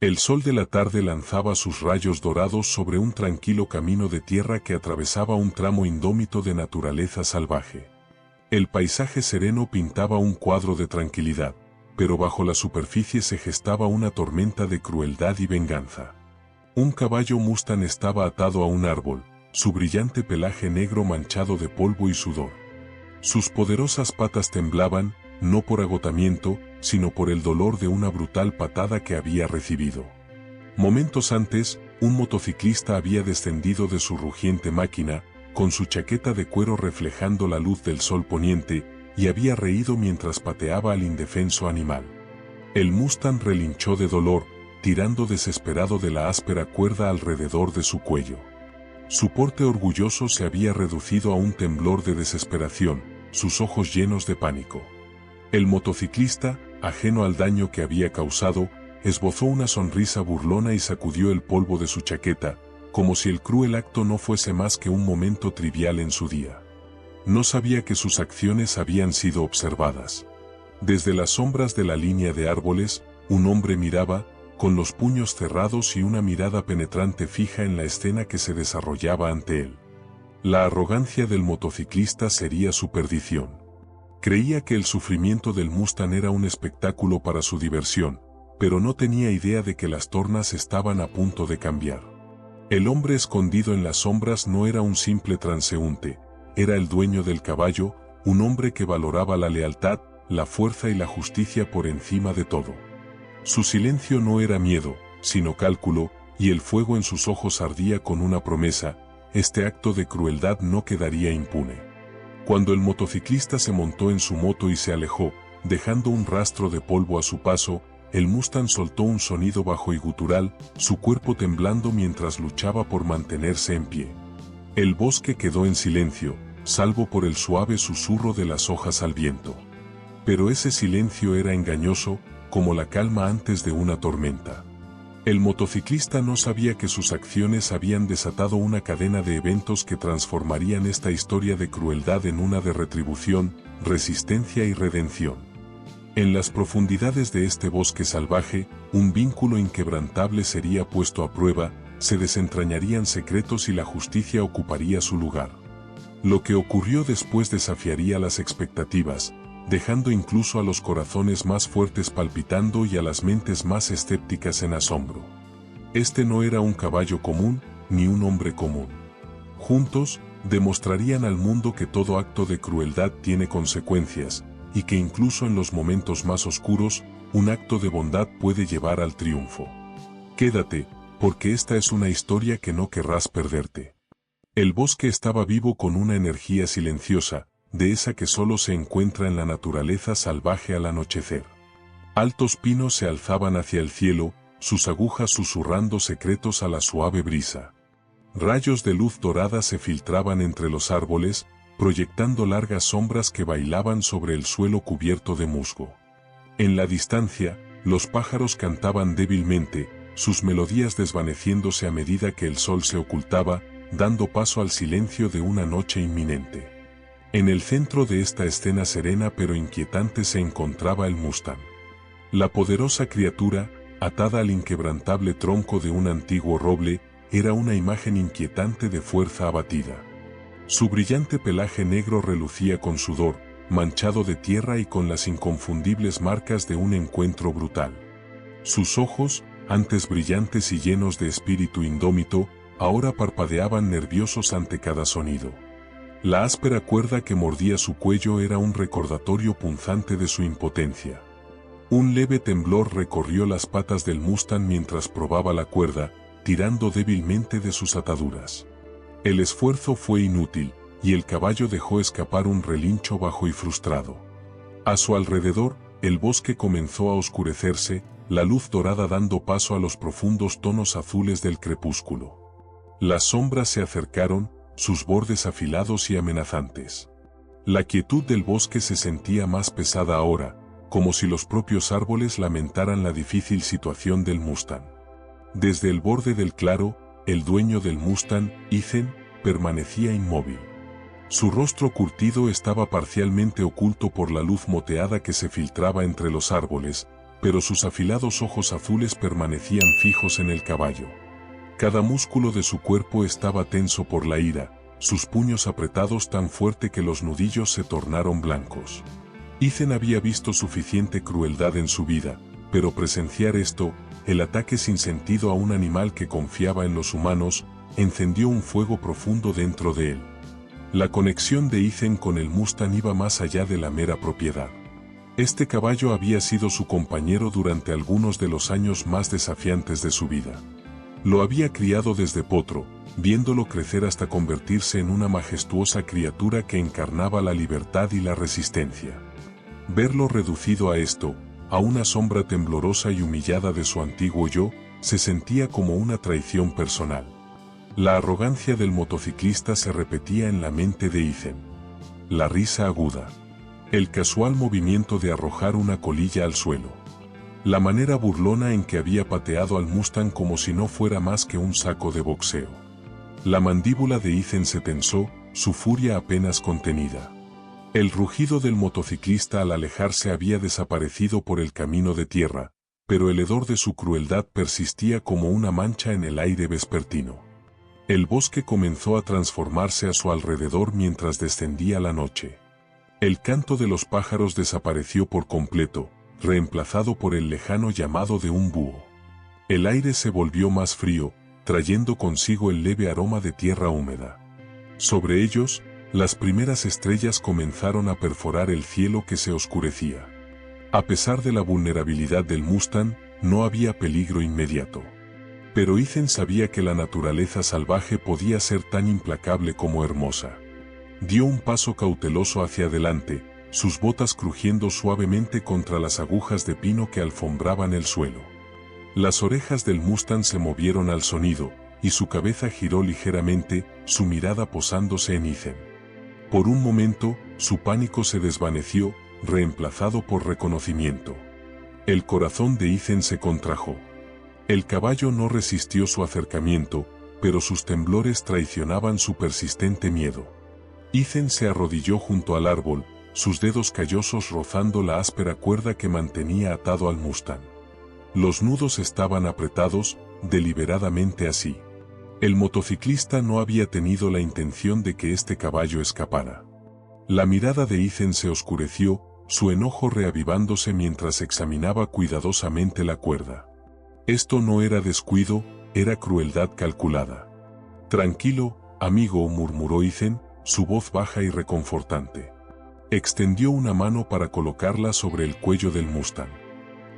El sol de la tarde lanzaba sus rayos dorados sobre un tranquilo camino de tierra que atravesaba un tramo indómito de naturaleza salvaje. El paisaje sereno pintaba un cuadro de tranquilidad, pero bajo la superficie se gestaba una tormenta de crueldad y venganza. Un caballo Mustang estaba atado a un árbol, su brillante pelaje negro manchado de polvo y sudor. Sus poderosas patas temblaban, no por agotamiento, sino por el dolor de una brutal patada que había recibido. Momentos antes, un motociclista había descendido de su rugiente máquina, con su chaqueta de cuero reflejando la luz del sol poniente, y había reído mientras pateaba al indefenso animal. El Mustang relinchó de dolor, tirando desesperado de la áspera cuerda alrededor de su cuello. Su porte orgulloso se había reducido a un temblor de desesperación, sus ojos llenos de pánico. El motociclista, ajeno al daño que había causado, esbozó una sonrisa burlona y sacudió el polvo de su chaqueta, como si el cruel acto no fuese más que un momento trivial en su día. No sabía que sus acciones habían sido observadas. Desde las sombras de la línea de árboles, un hombre miraba, con los puños cerrados y una mirada penetrante fija en la escena que se desarrollaba ante él. La arrogancia del motociclista sería su perdición. Creía que el sufrimiento del Mustang era un espectáculo para su diversión, pero no tenía idea de que las tornas estaban a punto de cambiar. El hombre escondido en las sombras no era un simple transeúnte, era el dueño del caballo, un hombre que valoraba la lealtad, la fuerza y la justicia por encima de todo. Su silencio no era miedo, sino cálculo, y el fuego en sus ojos ardía con una promesa: este acto de crueldad no quedaría impune. Cuando el motociclista se montó en su moto y se alejó, dejando un rastro de polvo a su paso, el Mustang soltó un sonido bajo y gutural, su cuerpo temblando mientras luchaba por mantenerse en pie. El bosque quedó en silencio, salvo por el suave susurro de las hojas al viento. Pero ese silencio era engañoso, como la calma antes de una tormenta. El motociclista no sabía que sus acciones habían desatado una cadena de eventos que transformarían esta historia de crueldad en una de retribución, resistencia y redención. En las profundidades de este bosque salvaje, un vínculo inquebrantable sería puesto a prueba, se desentrañarían secretos y la justicia ocuparía su lugar. Lo que ocurrió después desafiaría las expectativas, dejando incluso a los corazones más fuertes palpitando y a las mentes más escépticas en asombro. Este no era un caballo común, ni un hombre común. Juntos, demostrarían al mundo que todo acto de crueldad tiene consecuencias, y que incluso en los momentos más oscuros, un acto de bondad puede llevar al triunfo. Quédate, porque esta es una historia que no querrás perderte. El bosque estaba vivo con una energía silenciosa, de esa que solo se encuentra en la naturaleza salvaje al anochecer. Altos pinos se alzaban hacia el cielo, sus agujas susurrando secretos a la suave brisa. Rayos de luz dorada se filtraban entre los árboles, proyectando largas sombras que bailaban sobre el suelo cubierto de musgo. En la distancia, los pájaros cantaban débilmente, sus melodías desvaneciéndose a medida que el sol se ocultaba, dando paso al silencio de una noche inminente. En el centro de esta escena serena pero inquietante se encontraba el Mustang. La poderosa criatura, atada al inquebrantable tronco de un antiguo roble, era una imagen inquietante de fuerza abatida. Su brillante pelaje negro relucía con sudor, manchado de tierra y con las inconfundibles marcas de un encuentro brutal. Sus ojos, antes brillantes y llenos de espíritu indómito, ahora parpadeaban nerviosos ante cada sonido. La áspera cuerda que mordía su cuello era un recordatorio punzante de su impotencia. Un leve temblor recorrió las patas del Mustang mientras probaba la cuerda, tirando débilmente de sus ataduras. El esfuerzo fue inútil, y el caballo dejó escapar un relincho bajo y frustrado. A su alrededor, el bosque comenzó a oscurecerse, la luz dorada dando paso a los profundos tonos azules del crepúsculo. Las sombras se acercaron, sus bordes afilados y amenazantes. La quietud del bosque se sentía más pesada ahora, como si los propios árboles lamentaran la difícil situación del Mustang. Desde el borde del claro, el dueño del Mustang, Ethan, permanecía inmóvil. Su rostro curtido estaba parcialmente oculto por la luz moteada que se filtraba entre los árboles, pero sus afilados ojos azules permanecían fijos en el caballo. Cada músculo de su cuerpo estaba tenso por la ira, sus puños apretados tan fuerte que los nudillos se tornaron blancos. Ethan había visto suficiente crueldad en su vida, pero presenciar esto, el ataque sin sentido a un animal que confiaba en los humanos, encendió un fuego profundo dentro de él. La conexión de Ethan con el Mustang iba más allá de la mera propiedad. Este caballo había sido su compañero durante algunos de los años más desafiantes de su vida. Lo había criado desde potro, viéndolo crecer hasta convertirse en una majestuosa criatura que encarnaba la libertad y la resistencia. Verlo reducido a esto, a una sombra temblorosa y humillada de su antiguo yo, se sentía como una traición personal. La arrogancia del motociclista se repetía en la mente de Ethan. La risa aguda. El casual movimiento de arrojar una colilla al suelo. La manera burlona en que había pateado al Mustang como si no fuera más que un saco de boxeo. La mandíbula de Ethan se tensó, su furia apenas contenida. El rugido del motociclista al alejarse había desaparecido por el camino de tierra, pero el hedor de su crueldad persistía como una mancha en el aire vespertino. El bosque comenzó a transformarse a su alrededor mientras descendía la noche. El canto de los pájaros desapareció por completo, reemplazado por el lejano llamado de un búho. El aire se volvió más frío, trayendo consigo el leve aroma de tierra húmeda. Sobre ellos, las primeras estrellas comenzaron a perforar el cielo que se oscurecía. A pesar de la vulnerabilidad del Mustang, no había peligro inmediato. Pero Ethan sabía que la naturaleza salvaje podía ser tan implacable como hermosa. Dio un paso cauteloso hacia adelante, sus botas crujiendo suavemente contra las agujas de pino que alfombraban el suelo. Las orejas del Mustang se movieron al sonido, y su cabeza giró ligeramente, su mirada posándose en Ethan. Por un momento, su pánico se desvaneció, reemplazado por reconocimiento. El corazón de Ethan se contrajo. El caballo no resistió su acercamiento, pero sus temblores traicionaban su persistente miedo. Ethan se arrodilló junto al árbol, sus dedos callosos rozando la áspera cuerda que mantenía atado al Mustang. Los nudos estaban apretados, deliberadamente así. El motociclista no había tenido la intención de que este caballo escapara. La mirada de Ethan se oscureció, su enojo reavivándose mientras examinaba cuidadosamente la cuerda. Esto no era descuido, era crueldad calculada. «Tranquilo, amigo», murmuró Ethan, su voz baja y reconfortante. Extendió una mano para colocarla sobre el cuello del Mustang.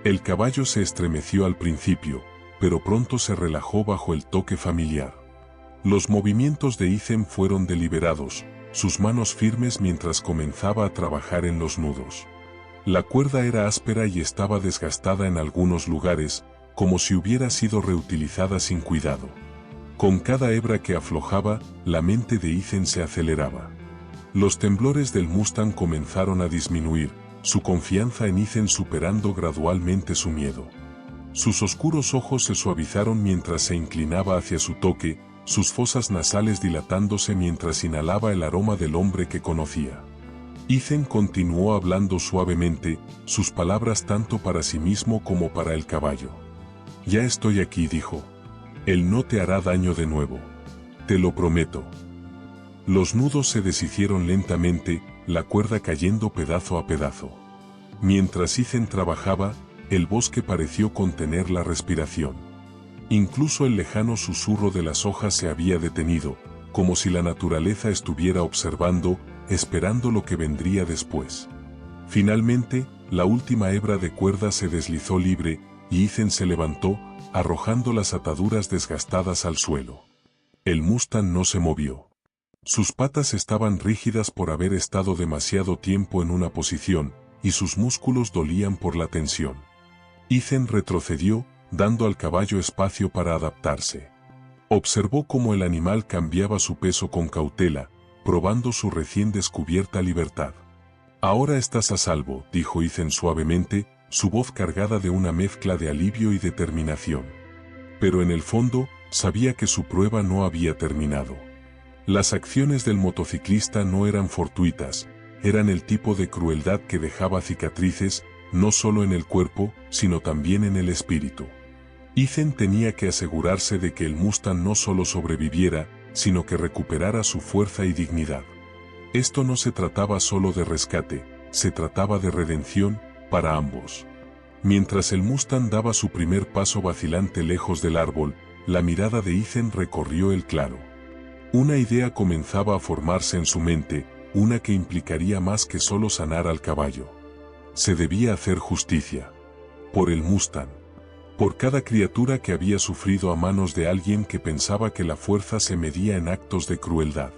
El caballo se estremeció al principio, pero pronto se relajó bajo el toque familiar. Los movimientos de Ethan fueron deliberados, sus manos firmes mientras comenzaba a trabajar en los nudos. La cuerda era áspera y estaba desgastada en algunos lugares, como si hubiera sido reutilizada sin cuidado. Con cada hebra que aflojaba, la mente de Ethan se aceleraba. Los temblores del Mustang comenzaron a disminuir, su confianza en Ethan superando gradualmente su miedo. Sus oscuros ojos se suavizaron mientras se inclinaba hacia su toque, sus fosas nasales dilatándose mientras inhalaba el aroma del hombre que conocía. Ethan continuó hablando suavemente, sus palabras tanto para sí mismo como para el caballo. «Ya estoy aquí», dijo. «Él no te hará daño de nuevo. Te lo prometo». Los nudos se deshicieron lentamente, la cuerda cayendo pedazo a pedazo. Mientras Ethan trabajaba, el bosque pareció contener la respiración. Incluso el lejano susurro de las hojas se había detenido, como si la naturaleza estuviera observando, esperando lo que vendría después. Finalmente, la última hebra de cuerda se deslizó libre, y Ethan se levantó, arrojando las ataduras desgastadas al suelo. El Mustang no se movió. Sus patas estaban rígidas por haber estado demasiado tiempo en una posición, y sus músculos dolían por la tensión. Ethan retrocedió, dando al caballo espacio para adaptarse. Observó cómo el animal cambiaba su peso con cautela, probando su recién descubierta libertad. «Ahora estás a salvo», dijo Ethan suavemente, su voz cargada de una mezcla de alivio y determinación. Pero en el fondo, sabía que su prueba no había terminado. Las acciones del motociclista no eran fortuitas, eran el tipo de crueldad que dejaba cicatrices, no solo en el cuerpo, sino también en el espíritu. Ethan tenía que asegurarse de que el Mustang no solo sobreviviera, sino que recuperara su fuerza y dignidad. Esto no se trataba solo de rescate, se trataba de redención, para ambos. Mientras el Mustang daba su primer paso vacilante lejos del árbol, la mirada de Ethan recorrió el claro. Una idea comenzaba a formarse en su mente, una que implicaría más que solo sanar al caballo. Se debía hacer justicia. Por el Mustang. Por cada criatura que había sufrido a manos de alguien que pensaba que la fuerza se medía en actos de crueldad.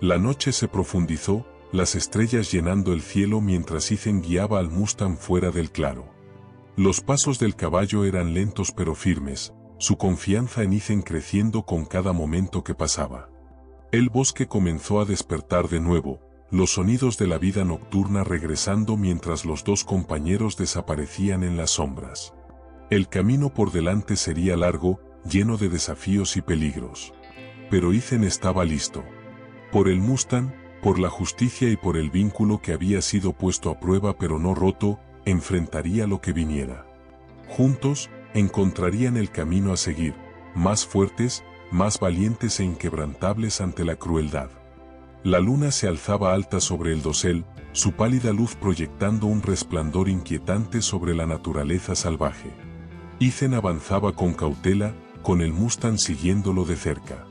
La noche se profundizó, las estrellas llenando el cielo mientras Ethan guiaba al Mustang fuera del claro. Los pasos del caballo eran lentos pero firmes, su confianza en Ethan creciendo con cada momento que pasaba. El bosque comenzó a despertar de nuevo, los sonidos de la vida nocturna regresando mientras los dos compañeros desaparecían en las sombras. El camino por delante sería largo, lleno de desafíos y peligros. Pero Ethan estaba listo. Por el Mustang, por la justicia y por el vínculo que había sido puesto a prueba pero no roto, enfrentaría lo que viniera. Juntos, encontrarían el camino a seguir, más fuertes, más valientes e inquebrantables ante la crueldad. La luna se alzaba alta sobre el dosel, su pálida luz proyectando un resplandor inquietante sobre la naturaleza salvaje. Ethan avanzaba con cautela, con el Mustang siguiéndolo de cerca.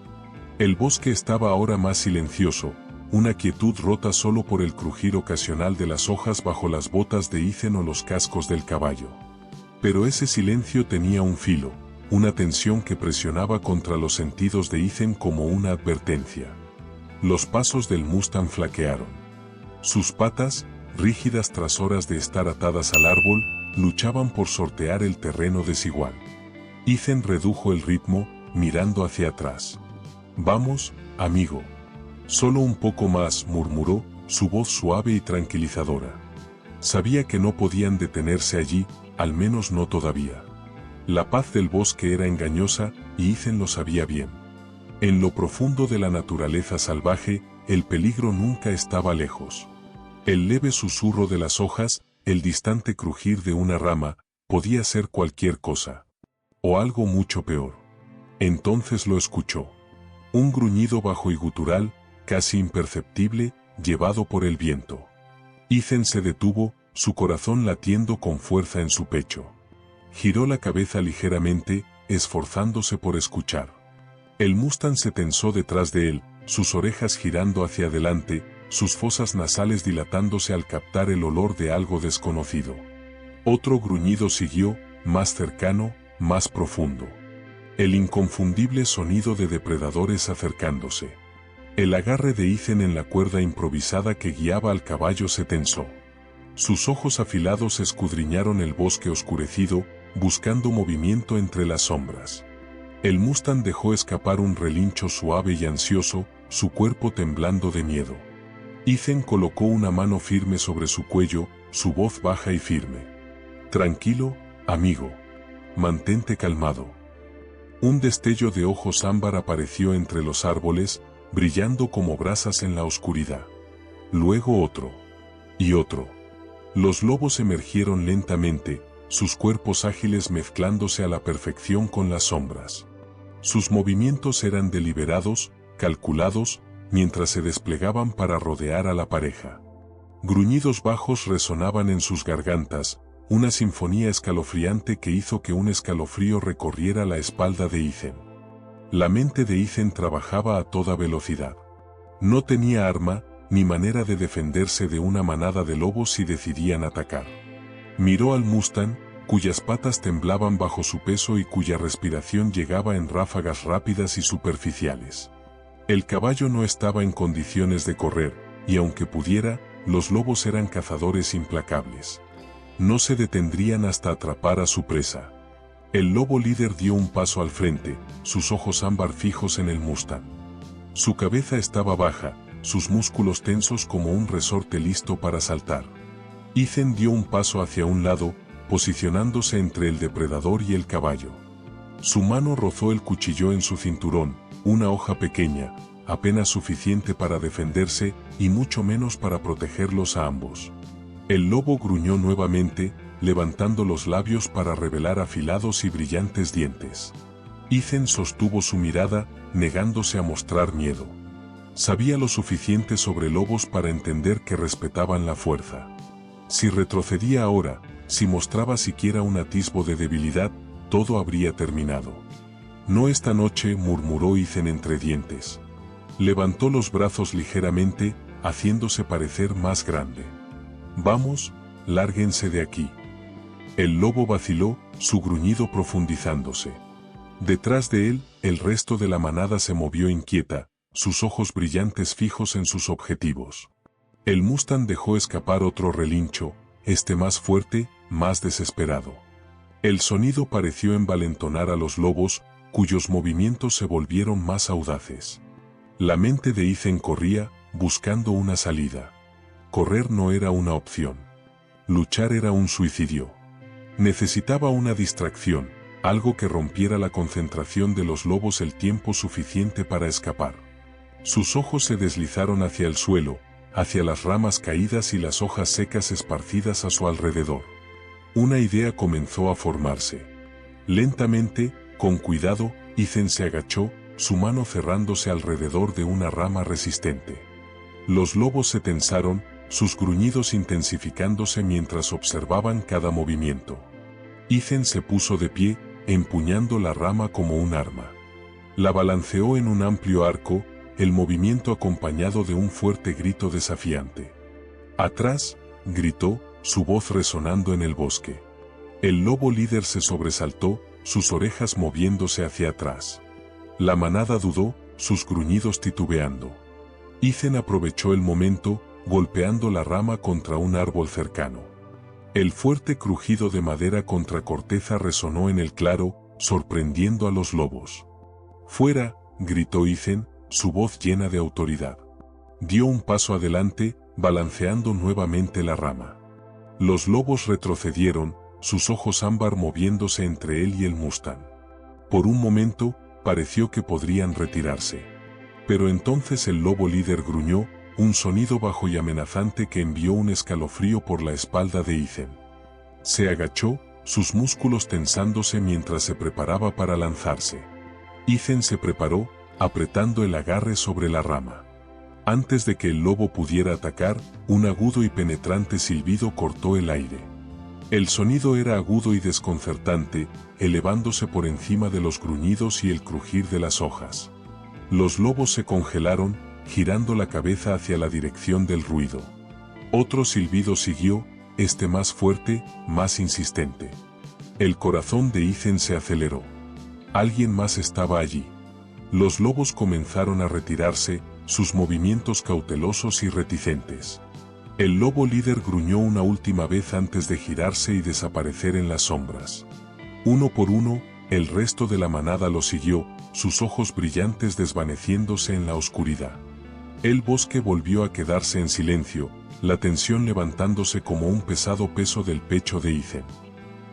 El bosque estaba ahora más silencioso, una quietud rota solo por el crujir ocasional de las hojas bajo las botas de Ethan o los cascos del caballo. Pero ese silencio tenía un filo, una tensión que presionaba contra los sentidos de Ethan como una advertencia. Los pasos del Mustang flaquearon. Sus patas, rígidas tras horas de estar atadas al árbol, luchaban por sortear el terreno desigual. Ethan redujo el ritmo, mirando hacia atrás. «Vamos, amigo». «Solo un poco más», murmuró, su voz suave y tranquilizadora. Sabía que no podían detenerse allí, al menos no todavía. La paz del bosque era engañosa, y Ethan lo sabía bien. En lo profundo de la naturaleza salvaje, el peligro nunca estaba lejos. El leve susurro de las hojas, el distante crujir de una rama, podía ser cualquier cosa. O algo mucho peor. Entonces lo escuchó. Un gruñido bajo y gutural, casi imperceptible, llevado por el viento. Ethan se detuvo, su corazón latiendo con fuerza en su pecho. Giró la cabeza ligeramente, esforzándose por escuchar. El Mustang se tensó detrás de él, sus orejas girando hacia adelante, sus fosas nasales dilatándose al captar el olor de algo desconocido. Otro gruñido siguió, más cercano, más profundo. El inconfundible sonido de depredadores acercándose. El agarre de Ethan en la cuerda improvisada que guiaba al caballo se tensó. Sus ojos afilados escudriñaron el bosque oscurecido, buscando movimiento entre las sombras. El Mustang dejó escapar un relincho suave y ansioso, su cuerpo temblando de miedo. Ethan colocó una mano firme sobre su cuello, su voz baja y firme. «Tranquilo, amigo. Mantente calmado». Un destello de ojos ámbar apareció entre los árboles, brillando como brasas en la oscuridad. Luego otro. Y otro. Los lobos emergieron lentamente, sus cuerpos ágiles mezclándose a la perfección con las sombras. Sus movimientos eran deliberados, calculados, mientras se desplegaban para rodear a la pareja. Gruñidos bajos resonaban en sus gargantas, una sinfonía escalofriante que hizo que un escalofrío recorriera la espalda de Ethan. La mente de Ethan trabajaba a toda velocidad. No tenía arma, ni manera de defenderse de una manada de lobos si decidían atacar. Miró al Mustang, cuyas patas temblaban bajo su peso y cuya respiración llegaba en ráfagas rápidas y superficiales. El caballo no estaba en condiciones de correr, y aunque pudiera, los lobos eran cazadores implacables. No se detendrían hasta atrapar a su presa. El lobo líder dio un paso al frente, sus ojos ámbar fijos en el Mustang. Su cabeza estaba baja, sus músculos tensos como un resorte listo para saltar. Ethan dio un paso hacia un lado, posicionándose entre el depredador y el caballo. Su mano rozó el cuchillo en su cinturón, una hoja pequeña, apenas suficiente para defenderse y mucho menos para protegerlos a ambos. El lobo gruñó nuevamente, levantando los labios para revelar afilados y brillantes dientes. Ethan sostuvo su mirada, negándose a mostrar miedo. Sabía lo suficiente sobre lobos para entender que respetaban la fuerza. Si retrocedía ahora, si mostraba siquiera un atisbo de debilidad, todo habría terminado. No esta noche, murmuró Ethan entre dientes. Levantó los brazos ligeramente, haciéndose parecer más grande. Vamos, lárguense de aquí. El lobo vaciló, su gruñido profundizándose. Detrás de él, el resto de la manada se movió inquieta, sus ojos brillantes fijos en sus objetivos. El Mustang dejó escapar otro relincho, este más fuerte, más desesperado. El sonido pareció envalentonar a los lobos, cuyos movimientos se volvieron más audaces. La mente de Ethan corría, buscando una salida. Correr no era una opción. Luchar era un suicidio. Necesitaba una distracción, algo que rompiera la concentración de los lobos el tiempo suficiente para escapar. Sus ojos se deslizaron hacia el suelo, hacia las ramas caídas y las hojas secas esparcidas a su alrededor. Una idea comenzó a formarse. Lentamente, con cuidado, Ethan se agachó, su mano cerrándose alrededor de una rama resistente. Los lobos se tensaron, sus gruñidos intensificándose mientras observaban cada movimiento. Ethan se puso de pie, empuñando la rama como un arma. La balanceó en un amplio arco, el movimiento acompañado de un fuerte grito desafiante. ¡Atrás!, gritó, su voz resonando en el bosque. El lobo líder se sobresaltó, sus orejas moviéndose hacia atrás. La manada dudó, sus gruñidos titubeando. Ethan aprovechó el momento, golpeando la rama contra un árbol cercano. El fuerte crujido de madera contra corteza resonó en el claro, sorprendiendo a los lobos. ¡Fuera!, gritó Ethan, su voz llena de autoridad. Dio un paso adelante, balanceando nuevamente la rama. Los lobos retrocedieron, sus ojos ámbar moviéndose entre él y el Mustang. Por un momento, pareció que podrían retirarse. Pero entonces el lobo líder gruñó, un sonido bajo y amenazante que envió un escalofrío por la espalda de Ethan. Se agachó, sus músculos tensándose mientras se preparaba para lanzarse. Ethan se preparó, apretando el agarre sobre la rama. Antes de que el lobo pudiera atacar, un agudo y penetrante silbido cortó el aire. El sonido era agudo y desconcertante, elevándose por encima de los gruñidos y el crujir de las hojas. Los lobos se congelaron, girando la cabeza hacia la dirección del ruido. Otro silbido siguió, este más fuerte, más insistente. El corazón de Ethan se aceleró. Alguien más estaba allí. Los lobos comenzaron a retirarse, sus movimientos cautelosos y reticentes. El lobo líder gruñó una última vez antes de girarse y desaparecer en las sombras. Uno por uno, el resto de la manada lo siguió, sus ojos brillantes desvaneciéndose en la oscuridad. El bosque volvió a quedarse en silencio, la tensión levantándose como un pesado peso del pecho de Ethan.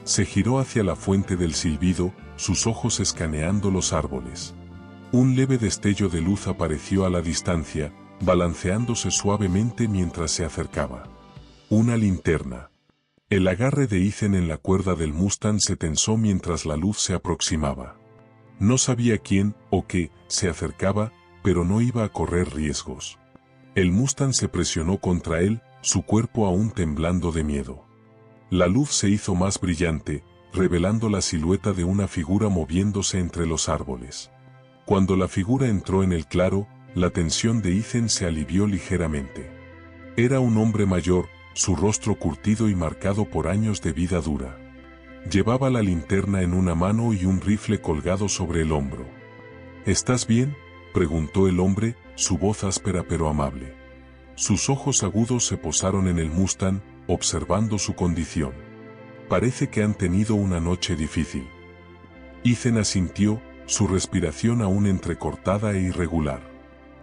Se giró hacia la fuente del silbido, sus ojos escaneando los árboles. Un leve destello de luz apareció a la distancia, balanceándose suavemente mientras se acercaba. Una linterna. El agarre de Ethan en la cuerda del Mustang se tensó mientras la luz se aproximaba. No sabía quién o qué se acercaba, pero no iba a correr riesgos. El Mustang se presionó contra él, su cuerpo aún temblando de miedo. La luz se hizo más brillante, revelando la silueta de una figura moviéndose entre los árboles. Cuando la figura entró en el claro, la tensión de Ethan se alivió ligeramente. Era un hombre mayor, su rostro curtido y marcado por años de vida dura. Llevaba la linterna en una mano y un rifle colgado sobre el hombro. ¿Estás bien?, preguntó el hombre, su voz áspera pero amable. Sus ojos agudos se posaron en el Mustang, observando su condición. Parece que han tenido una noche difícil. Ethan asintió, su respiración aún entrecortada e irregular.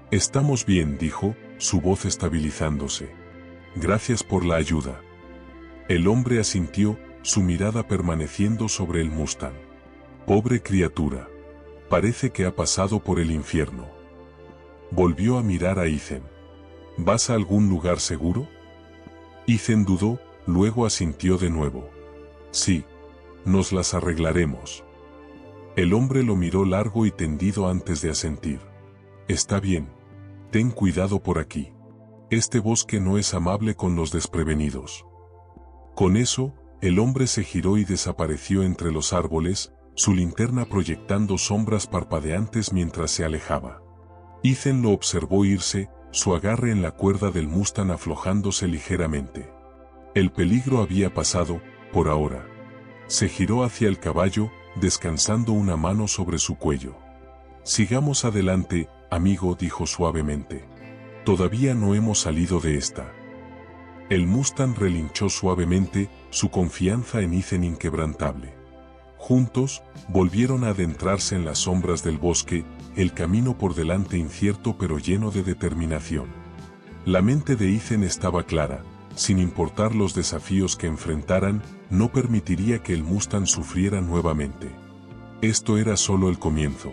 Estamos bien, dijo, su voz estabilizándose. Gracias por la ayuda. El hombre asintió, su mirada permaneciendo sobre el Mustang. Pobre criatura. Parece que ha pasado por el infierno. Volvió a mirar a Ethan. ¿Vas a algún lugar seguro? Ethan dudó, luego asintió de nuevo. Sí, nos las arreglaremos. El hombre lo miró largo y tendido antes de asentir. Está bien. Ten cuidado por aquí. Este bosque no es amable con los desprevenidos. Con eso, el hombre se giró y desapareció entre los árboles, su linterna proyectando sombras parpadeantes mientras se alejaba. Ethan lo observó irse, su agarre en la cuerda del Mustang aflojándose ligeramente. El peligro había pasado, por ahora. Se giró hacia el caballo, descansando una mano sobre su cuello. Sigamos adelante, amigo, dijo suavemente. Todavía no hemos salido de esta. El Mustang relinchó suavemente, su confianza en Ethan inquebrantable. Juntos, volvieron a adentrarse en las sombras del bosque, el camino por delante incierto pero lleno de determinación. La mente de Ethan estaba clara, sin importar los desafíos que enfrentaran, no permitiría que el Mustang sufriera nuevamente. Esto era solo el comienzo.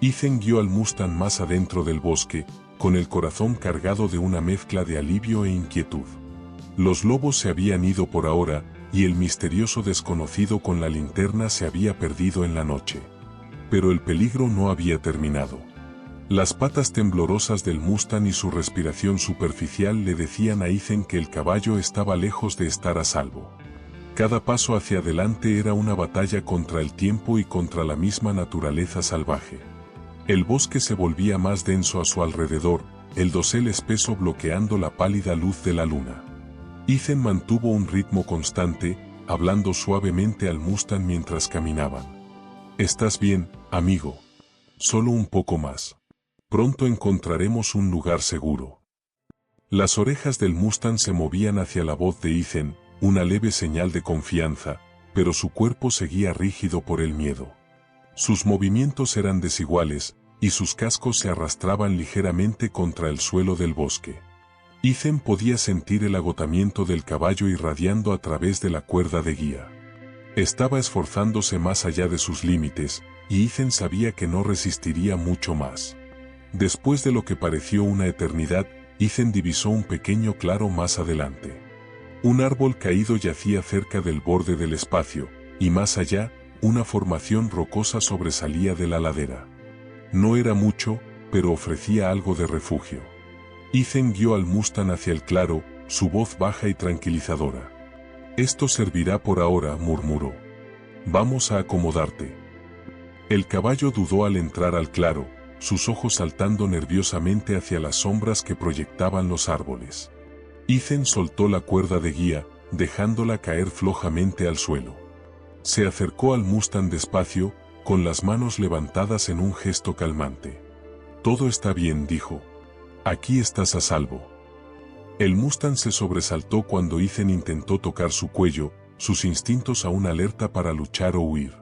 Ethan guió al Mustang más adentro del bosque, con el corazón cargado de una mezcla de alivio e inquietud. Los lobos se habían ido por ahora, y el misterioso desconocido con la linterna se había perdido en la noche. Pero el peligro no había terminado. Las patas temblorosas del Mustang y su respiración superficial le decían a Ethan que el caballo estaba lejos de estar a salvo. Cada paso hacia adelante era una batalla contra el tiempo y contra la misma naturaleza salvaje. El bosque se volvía más denso a su alrededor, el dosel espeso bloqueando la pálida luz de la luna. Ethan mantuvo un ritmo constante, hablando suavemente al Mustang mientras caminaban. «Estás bien, amigo. Solo un poco más. Pronto encontraremos un lugar seguro». Las orejas del Mustang se movían hacia la voz de Ethan, una leve señal de confianza, pero su cuerpo seguía rígido por el miedo. Sus movimientos eran desiguales, y sus cascos se arrastraban ligeramente contra el suelo del bosque. Ethan podía sentir el agotamiento del caballo irradiando a través de la cuerda de guía. Estaba esforzándose más allá de sus límites, y Ethan sabía que no resistiría mucho más. Después de lo que pareció una eternidad, Ethan divisó un pequeño claro más adelante. Un árbol caído yacía cerca del borde del espacio, y más allá, una formación rocosa sobresalía de la ladera. No era mucho, pero ofrecía algo de refugio. Ethan guió al Mustang hacia el claro, su voz baja y tranquilizadora. «Esto servirá por ahora», murmuró. «Vamos a acomodarte». El caballo dudó al entrar al claro, sus ojos saltando nerviosamente hacia las sombras que proyectaban los árboles. Ethan soltó la cuerda de guía, dejándola caer flojamente al suelo. Se acercó al Mustang despacio, con las manos levantadas en un gesto calmante. «Todo está bien», dijo. «Aquí estás a salvo». El Mustang se sobresaltó cuando Ethan intentó tocar su cuello, sus instintos aún alerta para luchar o huir.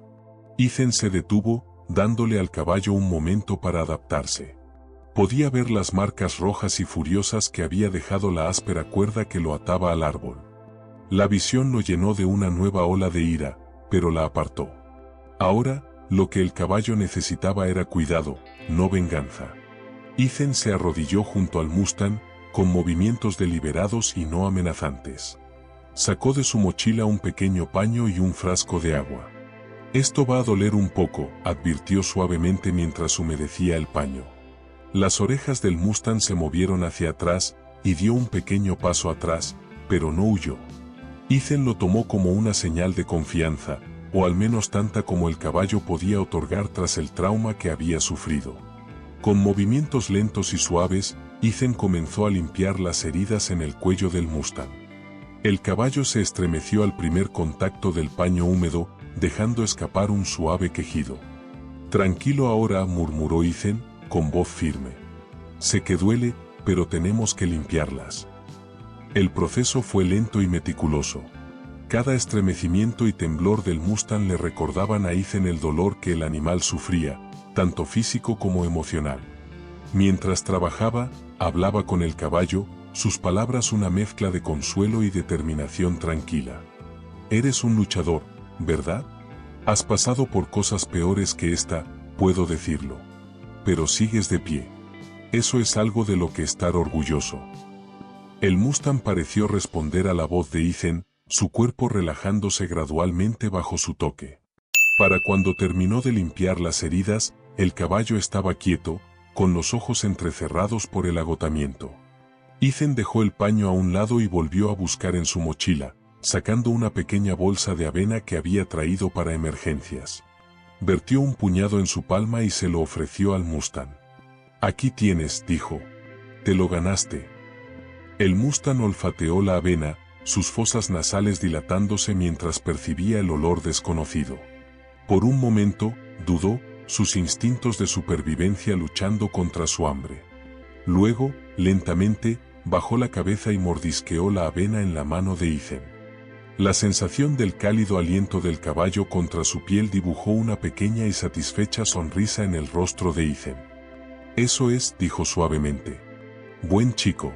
Ethan se detuvo, dándole al caballo un momento para adaptarse. Podía ver las marcas rojas y furiosas que había dejado la áspera cuerda que lo ataba al árbol. La visión lo llenó de una nueva ola de ira, pero la apartó. Ahora, lo que el caballo necesitaba era cuidado, no venganza. Ethan se arrodilló junto al Mustang, con movimientos deliberados y no amenazantes. Sacó de su mochila un pequeño paño y un frasco de agua. «Esto va a doler un poco», advirtió suavemente mientras humedecía el paño. Las orejas del Mustang se movieron hacia atrás, y dio un pequeño paso atrás, pero no huyó. Ethan lo tomó como una señal de confianza, o al menos tanta como el caballo podía otorgar tras el trauma que había sufrido. Con movimientos lentos y suaves, Ethan comenzó a limpiar las heridas en el cuello del Mustang. El caballo se estremeció al primer contacto del paño húmedo, dejando escapar un suave quejido. «Tranquilo ahora», murmuró Ethan, con voz firme. «Sé que duele, pero tenemos que limpiarlas». El proceso fue lento y meticuloso. Cada estremecimiento y temblor del Mustang le recordaban a Ethan el dolor que el animal sufría, tanto físico como emocional. Mientras trabajaba, hablaba con el caballo, sus palabras una mezcla de consuelo y determinación tranquila. «Eres un luchador, ¿verdad? Has pasado por cosas peores que esta, puedo decirlo. Pero sigues de pie. Eso es algo de lo que estar orgulloso». El Mustang pareció responder a la voz de Ethan, su cuerpo relajándose gradualmente bajo su toque. Para cuando terminó de limpiar las heridas, el caballo estaba quieto, con los ojos entrecerrados por el agotamiento. Ethan dejó el paño a un lado y volvió a buscar en su mochila, sacando una pequeña bolsa de avena que había traído para emergencias. Vertió un puñado en su palma y se lo ofreció al Mustang. «Aquí tienes», dijo. «Te lo ganaste». El Mustang olfateó la avena, sus fosas nasales dilatándose mientras percibía el olor desconocido. Por un momento, dudó, sus instintos de supervivencia luchando contra su hambre. Luego, lentamente, bajó la cabeza y mordisqueó la avena en la mano de Ethan. La sensación del cálido aliento del caballo contra su piel dibujó una pequeña y satisfecha sonrisa en el rostro de Ethan. «Eso es», dijo suavemente. «Buen chico».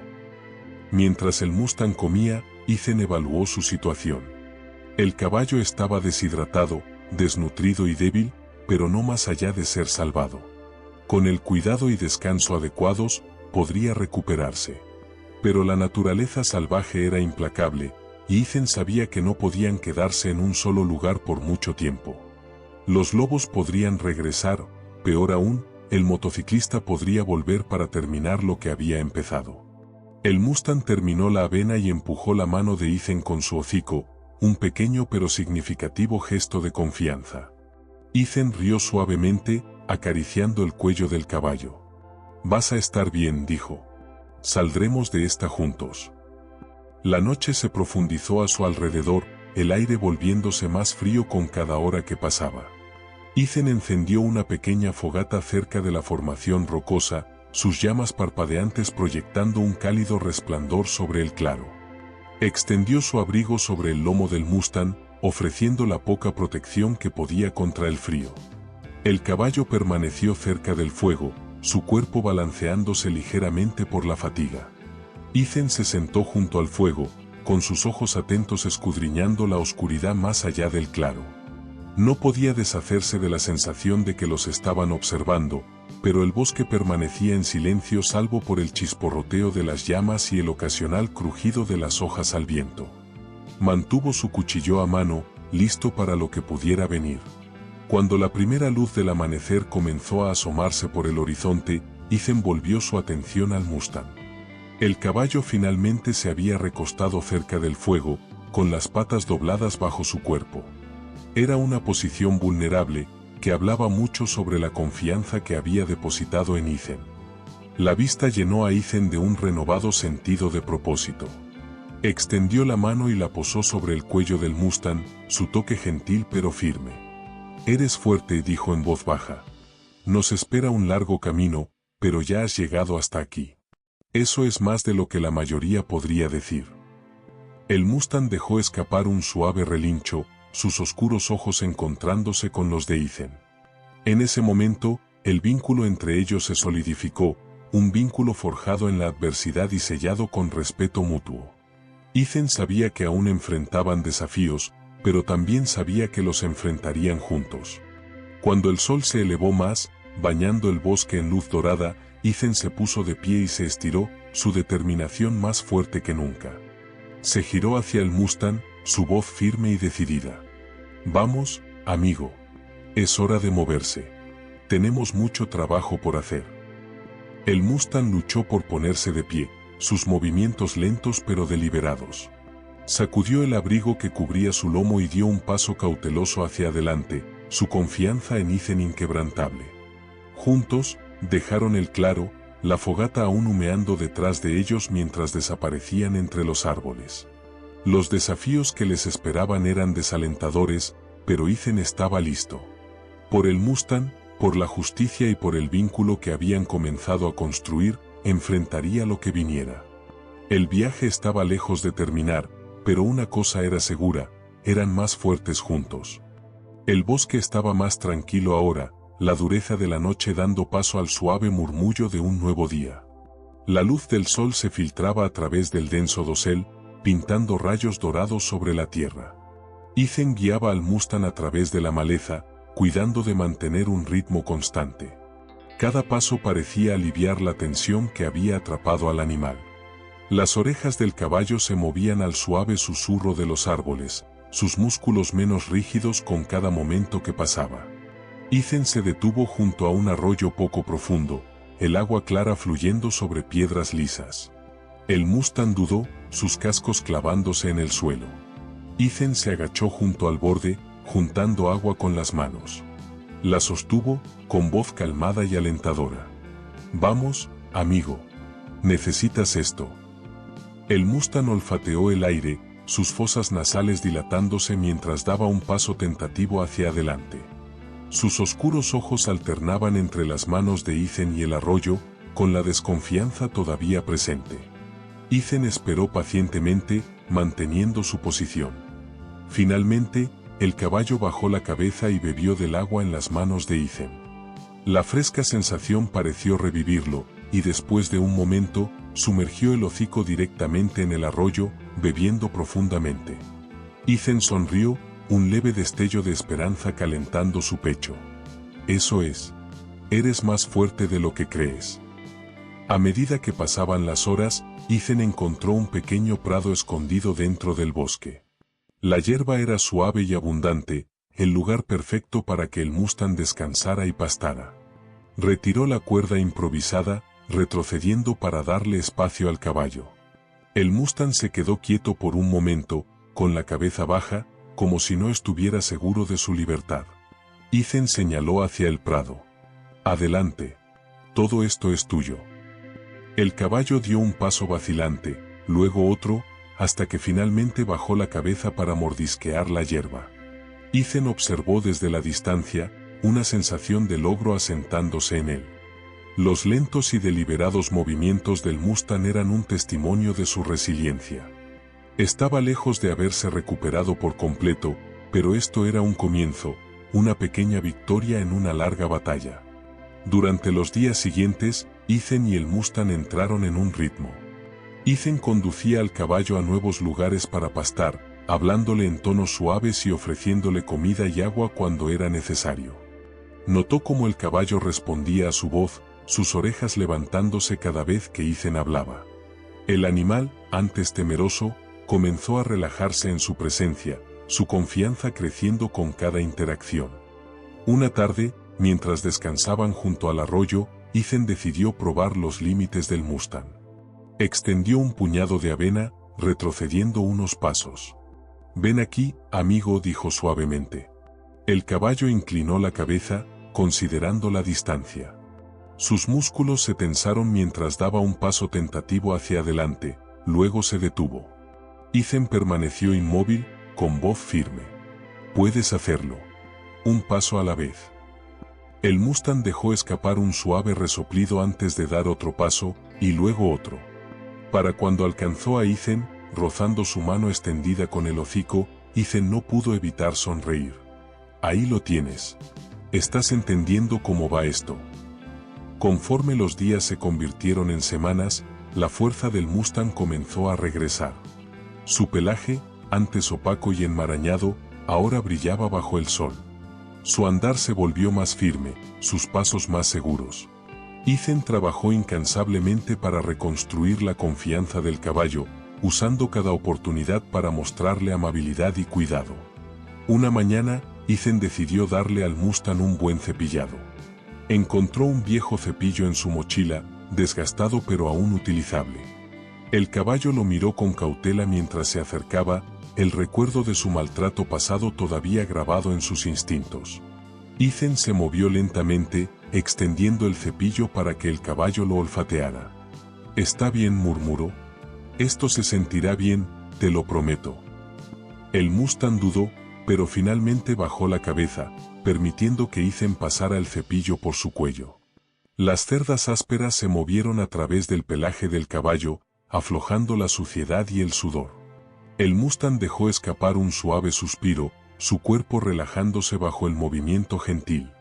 Mientras el Mustang comía, Ethan evaluó su situación. El caballo estaba deshidratado, desnutrido y débil, pero no más allá de ser salvado. Con el cuidado y descanso adecuados, podría recuperarse. Pero la naturaleza salvaje era implacable, y Ethan sabía que no podían quedarse en un solo lugar por mucho tiempo. Los lobos podrían regresar, peor aún, el motociclista podría volver para terminar lo que había empezado. El Mustang terminó la avena y empujó la mano de Ethan con su hocico, un pequeño pero significativo gesto de confianza. Ethan rió suavemente, acariciando el cuello del caballo. «Vas a estar bien», dijo. «Saldremos de esta juntos». La noche se profundizó a su alrededor, el aire volviéndose más frío con cada hora que pasaba. Ethan encendió una pequeña fogata cerca de la formación rocosa, sus llamas parpadeantes proyectando un cálido resplandor sobre el claro. Extendió su abrigo sobre el lomo del Mustang, ofreciendo la poca protección que podía contra el frío. El caballo permaneció cerca del fuego, su cuerpo balanceándose ligeramente por la fatiga. Ethan se sentó junto al fuego, con sus ojos atentos escudriñando la oscuridad más allá del claro. No podía deshacerse de la sensación de que los estaban observando, pero el bosque permanecía en silencio salvo por el chisporroteo de las llamas y el ocasional crujido de las hojas al viento. Mantuvo su cuchillo a mano, listo para lo que pudiera venir. Cuando la primera luz del amanecer comenzó a asomarse por el horizonte, Ethan volvió su atención al Mustang. El caballo finalmente se había recostado cerca del fuego, con las patas dobladas bajo su cuerpo. Era una posición vulnerable, que hablaba mucho sobre la confianza que había depositado en Ethan. La vista llenó a Ethan de un renovado sentido de propósito. Extendió la mano y la posó sobre el cuello del Mustang, su toque gentil pero firme. «Eres fuerte», dijo en voz baja. «Nos espera un largo camino, pero ya has llegado hasta aquí. Eso es más de lo que la mayoría podría decir». El Mustang dejó escapar un suave relincho, sus oscuros ojos encontrándose con los de Ethan. En ese momento, el vínculo entre ellos se solidificó, un vínculo forjado en la adversidad y sellado con respeto mutuo. Ethan sabía que aún enfrentaban desafíos, pero también sabía que los enfrentarían juntos. Cuando el sol se elevó más, bañando el bosque en luz dorada, Ethan se puso de pie y se estiró, su determinación más fuerte que nunca. Se giró hacia el Mustang, su voz firme y decidida. «Vamos, amigo. Es hora de moverse. Tenemos mucho trabajo por hacer». El Mustang luchó por ponerse de pie, sus movimientos lentos pero deliberados. Sacudió el abrigo que cubría su lomo y dio un paso cauteloso hacia adelante, su confianza en Ethan inquebrantable. Juntos, dejaron el claro, la fogata aún humeando detrás de ellos mientras desaparecían entre los árboles. Los desafíos que les esperaban eran desalentadores, pero Ethan estaba listo. Por el Mustang, por la justicia y por el vínculo que habían comenzado a construir, enfrentaría lo que viniera. El viaje estaba lejos de terminar, pero una cosa era segura, eran más fuertes juntos. El bosque estaba más tranquilo ahora, la dureza de la noche dando paso al suave murmullo de un nuevo día. La luz del sol se filtraba a través del denso dosel, pintando rayos dorados sobre la tierra. Ethan guiaba al Mustang a través de la maleza, cuidando de mantener un ritmo constante. Cada paso parecía aliviar la tensión que había atrapado al animal. Las orejas del caballo se movían al suave susurro de los árboles, sus músculos menos rígidos con cada momento que pasaba. Ethan se detuvo junto a un arroyo poco profundo, el agua clara fluyendo sobre piedras lisas. El Mustang dudó, sus cascos clavándose en el suelo. Ethan se agachó junto al borde, juntando agua con las manos. La sostuvo, con voz calmada y alentadora. «Vamos, amigo. Necesitas esto». El Mustang olfateó el aire, sus fosas nasales dilatándose mientras daba un paso tentativo hacia adelante. Sus oscuros ojos alternaban entre las manos de Ethan y el arroyo, con la desconfianza todavía presente. Ethan esperó pacientemente, manteniendo su posición. Finalmente, el caballo bajó la cabeza y bebió del agua en las manos de Ethan. La fresca sensación pareció revivirlo, y después de un momento, sumergió el hocico directamente en el arroyo, bebiendo profundamente. Ethan sonrió, un leve destello de esperanza calentando su pecho. «Eso es. Eres más fuerte de lo que crees». A medida que pasaban las horas, Ethan encontró un pequeño prado escondido dentro del bosque. La hierba era suave y abundante, el lugar perfecto para que el Mustang descansara y pastara. Retiró la cuerda improvisada, retrocediendo para darle espacio al caballo. El Mustang se quedó quieto por un momento, con la cabeza baja, como si no estuviera seguro de su libertad. Ethan señaló hacia el prado. «Adelante. Todo esto es tuyo». El caballo dio un paso vacilante, luego otro, hasta que finalmente bajó la cabeza para mordisquear la hierba. Ethan observó desde la distancia, una sensación de logro asentándose en él. Los lentos y deliberados movimientos del Mustang eran un testimonio de su resiliencia. Estaba lejos de haberse recuperado por completo, pero esto era un comienzo, una pequeña victoria en una larga batalla. Durante los días siguientes, Ethan y el Mustang entraron en un ritmo. Ethan conducía al caballo a nuevos lugares para pastar, hablándole en tonos suaves y ofreciéndole comida y agua cuando era necesario. Notó cómo el caballo respondía a su voz, sus orejas levantándose cada vez que Ethan hablaba. El animal, antes temeroso, comenzó a relajarse en su presencia, su confianza creciendo con cada interacción. Una tarde, mientras descansaban junto al arroyo, Ethan decidió probar los límites del Mustang. Extendió un puñado de avena, retrocediendo unos pasos. «Ven aquí, amigo», dijo suavemente. El caballo inclinó la cabeza, considerando la distancia. Sus músculos se tensaron mientras daba un paso tentativo hacia adelante, luego se detuvo. Ethan permaneció inmóvil, con voz firme. «Puedes hacerlo. Un paso a la vez». El Mustang dejó escapar un suave resoplido antes de dar otro paso, y luego otro. Para cuando alcanzó a Ethan, rozando su mano extendida con el hocico, Ethan no pudo evitar sonreír. «Ahí lo tienes. ¿Estás entendiendo cómo va esto?». Conforme los días se convirtieron en semanas, la fuerza del Mustang comenzó a regresar. Su pelaje, antes opaco y enmarañado, ahora brillaba bajo el sol. Su andar se volvió más firme, sus pasos más seguros. Ethan trabajó incansablemente para reconstruir la confianza del caballo, usando cada oportunidad para mostrarle amabilidad y cuidado. Una mañana, Ethan decidió darle al Mustang un buen cepillado. Encontró un viejo cepillo en su mochila, desgastado pero aún utilizable. El caballo lo miró con cautela mientras se acercaba, el recuerdo de su maltrato pasado todavía grabado en sus instintos. Ethan se movió lentamente, extendiendo el cepillo para que el caballo lo olfateara. «Está bien», murmuró. «Esto se sentirá bien, te lo prometo». El Mustang dudó, pero finalmente bajó la cabeza, permitiendo que Ethan pasara el cepillo por su cuello. Las cerdas ásperas se movieron a través del pelaje del caballo, aflojando la suciedad y el sudor. El Mustang dejó escapar un suave suspiro, su cuerpo relajándose bajo el movimiento gentil.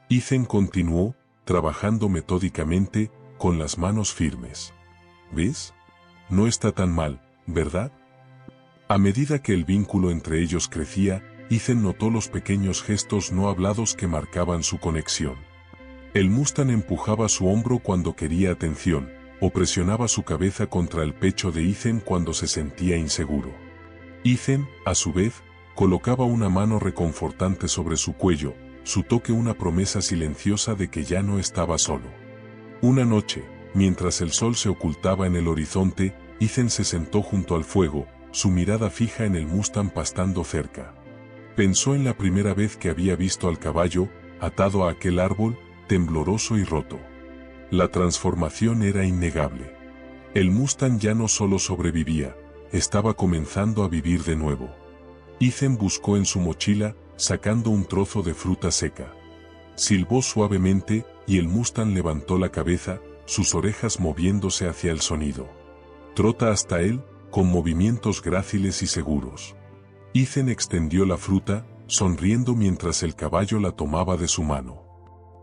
Ethan continuó, trabajando metódicamente, con las manos firmes. «¿Ves? No está tan mal, ¿verdad?». A medida que el vínculo entre ellos crecía, Ethan notó los pequeños gestos no hablados que marcaban su conexión. El Mustang empujaba su hombro cuando quería atención, o presionaba su cabeza contra el pecho de Ethan cuando se sentía inseguro. Ethan, a su vez, colocaba una mano reconfortante sobre su cuello, su toque una promesa silenciosa de que ya no estaba solo. Una noche, mientras el sol se ocultaba en el horizonte, Ethan se sentó junto al fuego, su mirada fija en el Mustang pastando cerca. Pensó en la primera vez que había visto al caballo, atado a aquel árbol, tembloroso y roto. La transformación era innegable. El Mustang ya no solo sobrevivía, estaba comenzando a vivir de nuevo. Ethan buscó en su mochila, sacando un trozo de fruta seca. Silbó suavemente, y el Mustang levantó la cabeza, sus orejas moviéndose hacia el sonido. Trota hasta él, con movimientos gráciles y seguros. Ethan extendió la fruta, sonriendo mientras el caballo la tomaba de su mano.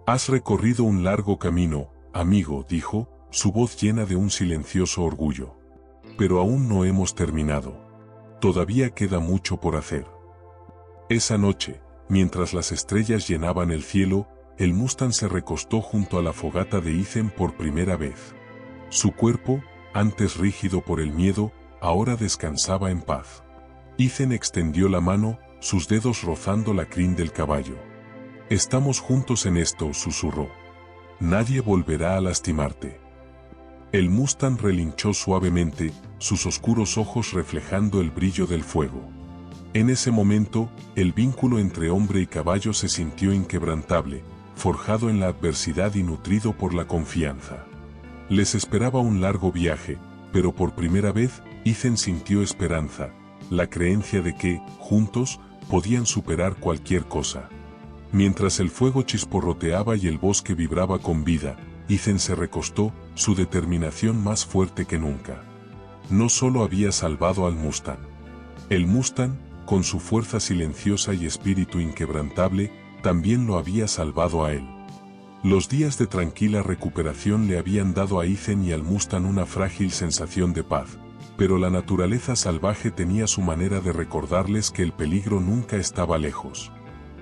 «Has recorrido un largo camino, amigo», dijo, su voz llena de un silencioso orgullo. «Pero aún no hemos terminado. Todavía queda mucho por hacer». Esa noche, mientras las estrellas llenaban el cielo, el Mustang se recostó junto a la fogata de Ethan por primera vez. Su cuerpo, antes rígido por el miedo, ahora descansaba en paz. Ethan extendió la mano, sus dedos rozando la crin del caballo. «Estamos juntos en esto», susurró. «Nadie volverá a lastimarte». El Mustang relinchó suavemente, sus oscuros ojos reflejando el brillo del fuego. En ese momento, el vínculo entre hombre y caballo se sintió inquebrantable, forjado en la adversidad y nutrido por la confianza. Les esperaba un largo viaje, pero por primera vez, Ethan sintió esperanza, la creencia de que, juntos, podían superar cualquier cosa. Mientras el fuego chisporroteaba y el bosque vibraba con vida, Ethan se recostó, su determinación más fuerte que nunca. No solo había salvado al Mustang. El Mustang, con su fuerza silenciosa y espíritu inquebrantable, también lo había salvado a él. Los días de tranquila recuperación le habían dado a Ethan y al Mustang una frágil sensación de paz, pero la naturaleza salvaje tenía su manera de recordarles que el peligro nunca estaba lejos.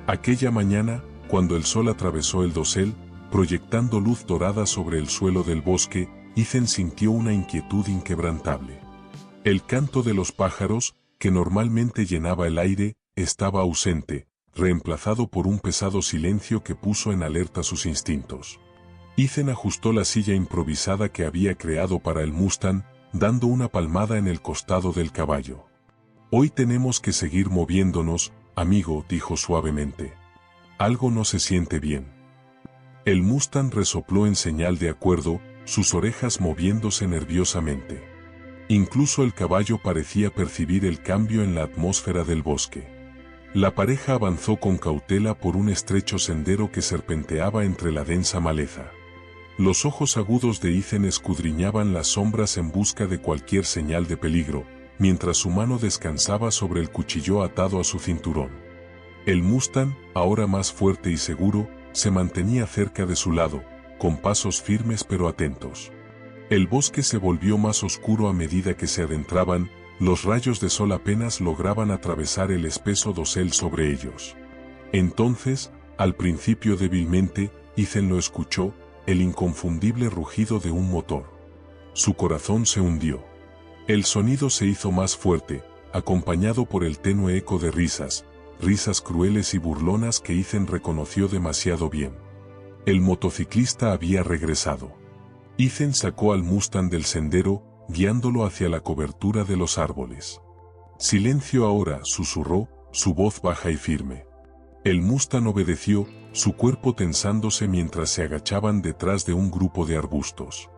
Aquella mañana, cuando el sol atravesó el dosel, proyectando luz dorada sobre el suelo del bosque, Ethan sintió una inquietud inquebrantable. El canto de los pájaros, que normalmente llenaba el aire, estaba ausente, reemplazado por un pesado silencio que puso en alerta sus instintos. Ethan ajustó la silla improvisada que había creado para el Mustang, dando una palmada en el costado del caballo. «Hoy tenemos que seguir moviéndonos, amigo», dijo suavemente. «Algo no se siente bien». El Mustang resopló en señal de acuerdo, sus orejas moviéndose nerviosamente. Incluso el caballo parecía percibir el cambio en la atmósfera del bosque. La pareja avanzó con cautela por un estrecho sendero que serpenteaba entre la densa maleza. Los ojos agudos de Ethan escudriñaban las sombras en busca de cualquier señal de peligro, mientras su mano descansaba sobre el cuchillo atado a su cinturón. El Mustang, ahora más fuerte y seguro, se mantenía cerca de su lado, con pasos firmes pero atentos. El bosque se volvió más oscuro a medida que se adentraban, los rayos de sol apenas lograban atravesar el espeso dosel sobre ellos. Entonces, al principio débilmente, Ethan lo escuchó, el inconfundible rugido de un motor. Su corazón se hundió. El sonido se hizo más fuerte, acompañado por el tenue eco de risas crueles y burlonas que Ethan reconoció demasiado bien. El motociclista había regresado. Ethan sacó al Mustang del sendero, guiándolo hacia la cobertura de los árboles. «Silencio ahora», susurró, su voz baja y firme. El Mustang obedeció, su cuerpo tensándose mientras se agachaban detrás de un grupo de arbustos.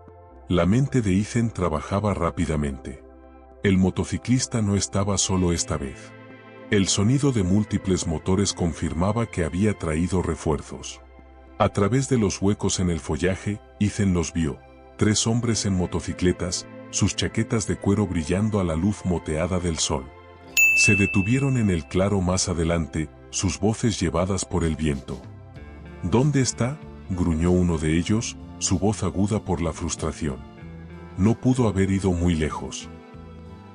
La mente de Ethan trabajaba rápidamente. El motociclista no estaba solo esta vez. El sonido de múltiples motores confirmaba que había traído refuerzos. A través de los huecos en el follaje, Ethan los vio, 3 hombres en motocicletas, sus chaquetas de cuero brillando a la luz moteada del sol. Se detuvieron en el claro más adelante, sus voces llevadas por el viento. «¿Dónde está?», gruñó uno de ellos, su voz aguda por la frustración. «No pudo haber ido muy lejos».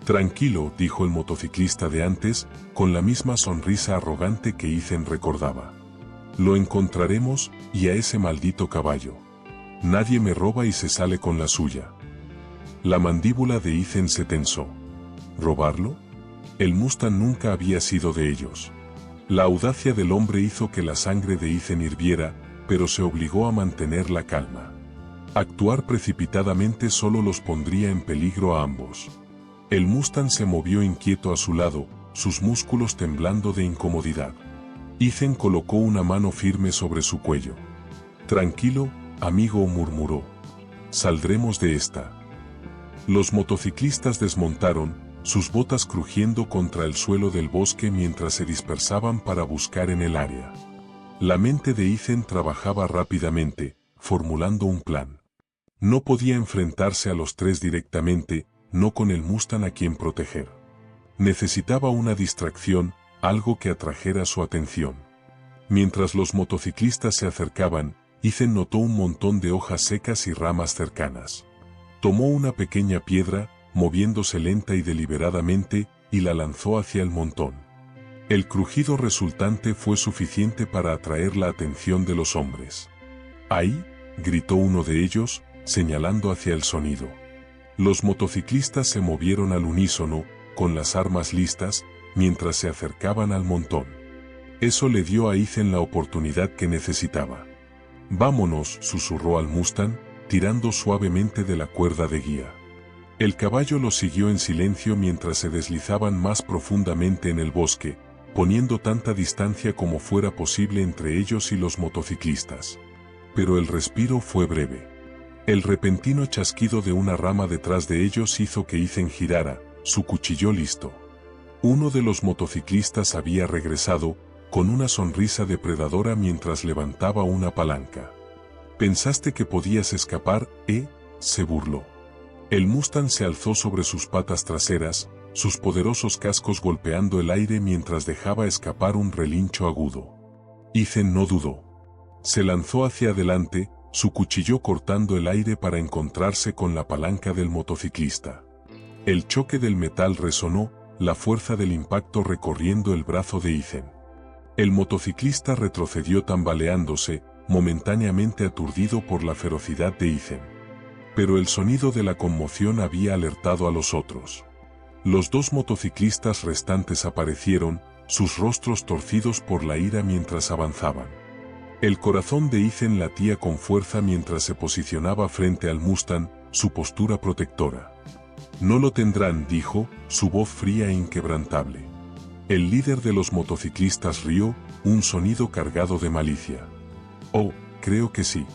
«Tranquilo», dijo el motociclista de antes, con la misma sonrisa arrogante que Ethan recordaba. «Lo encontraremos, y a ese maldito caballo. Nadie me roba y se sale con la suya». La mandíbula de Ethan se tensó. ¿Robarlo? El Mustang nunca había sido de ellos. La audacia del hombre hizo que la sangre de Ethan hirviera, pero se obligó a mantener la calma. Actuar precipitadamente solo los pondría en peligro a ambos. El Mustang se movió inquieto a su lado, sus músculos temblando de incomodidad. Ethan colocó una mano firme sobre su cuello. «Tranquilo, amigo», murmuró. «Saldremos de esta». Los motociclistas desmontaron, sus botas crujiendo contra el suelo del bosque mientras se dispersaban para buscar en el área. La mente de Ethan trabajaba rápidamente, formulando un plan. No podía enfrentarse a los tres directamente, no con el Mustang a quien proteger. Necesitaba una distracción, algo que atrajera su atención. Mientras los motociclistas se acercaban, Ethan notó un montón de hojas secas y ramas cercanas. Tomó una pequeña piedra, moviéndose lenta y deliberadamente, y la lanzó hacia el montón. El crujido resultante fue suficiente para atraer la atención de los hombres. «¡Ahí!», gritó uno de ellos, señalando hacia el sonido. Los motociclistas se movieron al unísono, con las armas listas, mientras se acercaban al montón. Eso le dio a Ethan la oportunidad que necesitaba. «Vámonos», susurró al Mustang, tirando suavemente de la cuerda de guía. El caballo lo siguió en silencio mientras se deslizaban más profundamente en el bosque, poniendo tanta distancia como fuera posible entre ellos y los motociclistas. Pero el respiro fue breve. El repentino chasquido de una rama detrás de ellos hizo que Ethan girara, su cuchillo listo. Uno de los motociclistas había regresado, con una sonrisa depredadora mientras levantaba una palanca. «¿Pensaste que podías escapar, se burló. El Mustang se alzó sobre sus patas traseras, sus poderosos cascos golpeando el aire mientras dejaba escapar un relincho agudo. Ethan no dudó. Se lanzó hacia adelante, su cuchillo cortando el aire para encontrarse con la palanca del motociclista. El choque del metal resonó, la fuerza del impacto recorriendo el brazo de Ethan. El motociclista retrocedió tambaleándose, momentáneamente aturdido por la ferocidad de Ethan. Pero el sonido de la conmoción había alertado a los otros. Los dos motociclistas restantes aparecieron, sus rostros torcidos por la ira mientras avanzaban. El corazón de Ethan latía con fuerza mientras se posicionaba frente al Mustang, su postura protectora. «No lo tendrán», dijo, su voz fría e inquebrantable. El líder de los motociclistas rió, un sonido cargado de malicia. «Oh, creo que sí».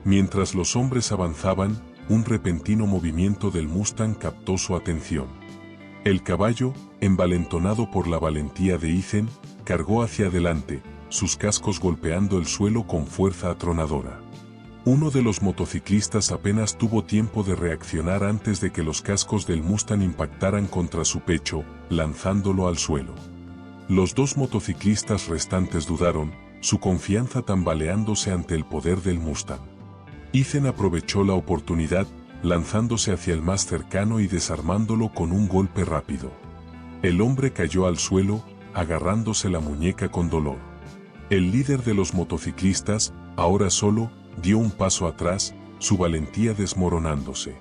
Mientras los hombres avanzaban, un repentino movimiento del Mustang captó su atención. El caballo, envalentonado por la valentía de Ethan, cargó hacia adelante, sus cascos golpeando el suelo con fuerza atronadora. Uno de los motociclistas apenas tuvo tiempo de reaccionar antes de que los cascos del Mustang impactaran contra su pecho, lanzándolo al suelo. Los dos motociclistas restantes dudaron, su confianza tambaleándose ante el poder del Mustang. Ethan aprovechó la oportunidad, lanzándose hacia el más cercano y desarmándolo con un golpe rápido. El hombre cayó al suelo, agarrándose la muñeca con dolor. El líder de los motociclistas, ahora solo, dio un paso atrás, su valentía desmoronándose.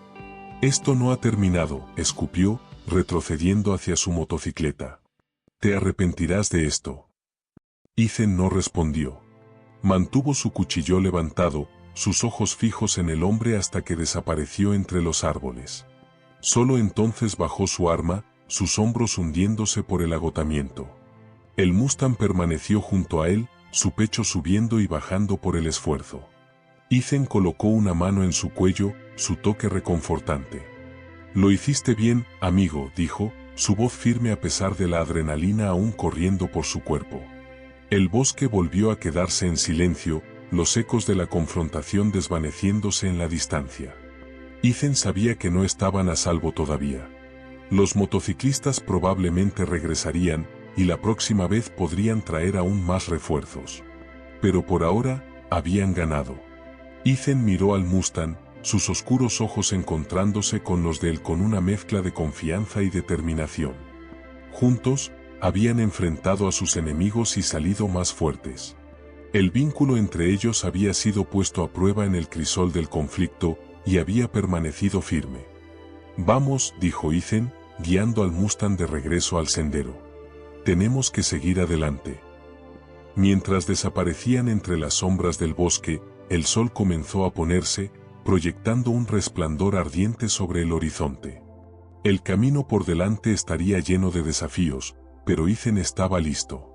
«Esto no ha terminado», escupió, retrocediendo hacia su motocicleta. «Te arrepentirás de esto». Ethan no respondió. Mantuvo su cuchillo levantado, sus ojos fijos en el hombre hasta que desapareció entre los árboles. Solo entonces bajó su arma, sus hombros hundiéndose por el agotamiento. El Mustang permaneció junto a él, su pecho subiendo y bajando por el esfuerzo. Ethan colocó una mano en su cuello, su toque reconfortante. «Lo hiciste bien, amigo», dijo, su voz firme a pesar de la adrenalina aún corriendo por su cuerpo. El bosque volvió a quedarse en silencio, los ecos de la confrontación desvaneciéndose en la distancia. Ethan sabía que no estaban a salvo todavía. Los motociclistas probablemente regresarían, y la próxima vez podrían traer aún más refuerzos. Pero por ahora, habían ganado. Ethan miró al Mustang, sus oscuros ojos encontrándose con los de él con una mezcla de confianza y determinación. Juntos, habían enfrentado a sus enemigos y salido más fuertes. El vínculo entre ellos había sido puesto a prueba en el crisol del conflicto, y había permanecido firme. Vamos, dijo Ethan, guiando al Mustang de regreso al sendero. Tenemos que seguir adelante. Mientras desaparecían entre las sombras del bosque, el sol comenzó a ponerse, proyectando un resplandor ardiente sobre el horizonte. El camino por delante estaría lleno de desafíos, pero Ethan estaba listo.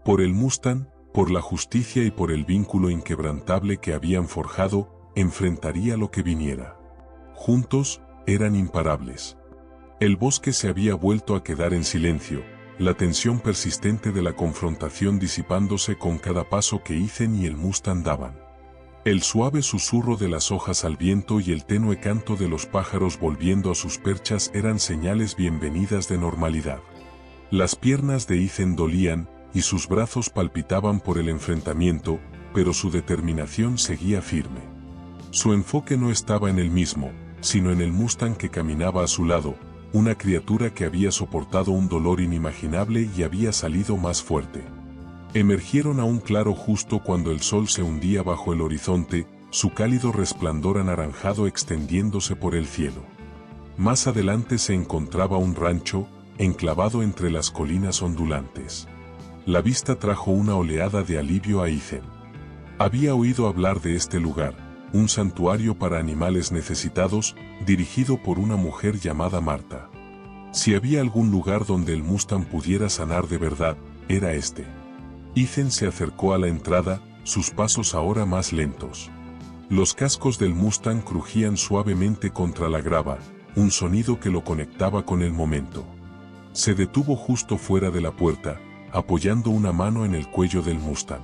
Por el Mustang, por la justicia y por el vínculo inquebrantable que habían forjado, enfrentaría lo que viniera. Juntos, eran imparables. El bosque se había vuelto a quedar en silencio, la tensión persistente de la confrontación disipándose con cada paso que Ethan y el Mustang daban. El suave susurro de las hojas al viento y el tenue canto de los pájaros volviendo a sus perchas eran señales bienvenidas de normalidad. Las piernas de Ethan dolían, y sus brazos palpitaban por el enfrentamiento, pero su determinación seguía firme. Su enfoque no estaba en él mismo, sino en el Mustang que caminaba a su lado, una criatura que había soportado un dolor inimaginable y había salido más fuerte. Emergieron a un claro justo cuando el sol se hundía bajo el horizonte, su cálido resplandor anaranjado extendiéndose por el cielo. Más adelante se encontraba un rancho, enclavado entre las colinas ondulantes. La vista trajo una oleada de alivio a Ethan. Había oído hablar de este lugar, un santuario para animales necesitados, dirigido por una mujer llamada Marta. Si había algún lugar donde el Mustang pudiera sanar de verdad, era este. Ethan se acercó a la entrada, sus pasos ahora más lentos. Los cascos del Mustang crujían suavemente contra la grava, un sonido que lo conectaba con el momento. Se detuvo justo fuera de la puerta, apoyando una mano en el cuello del Mustang.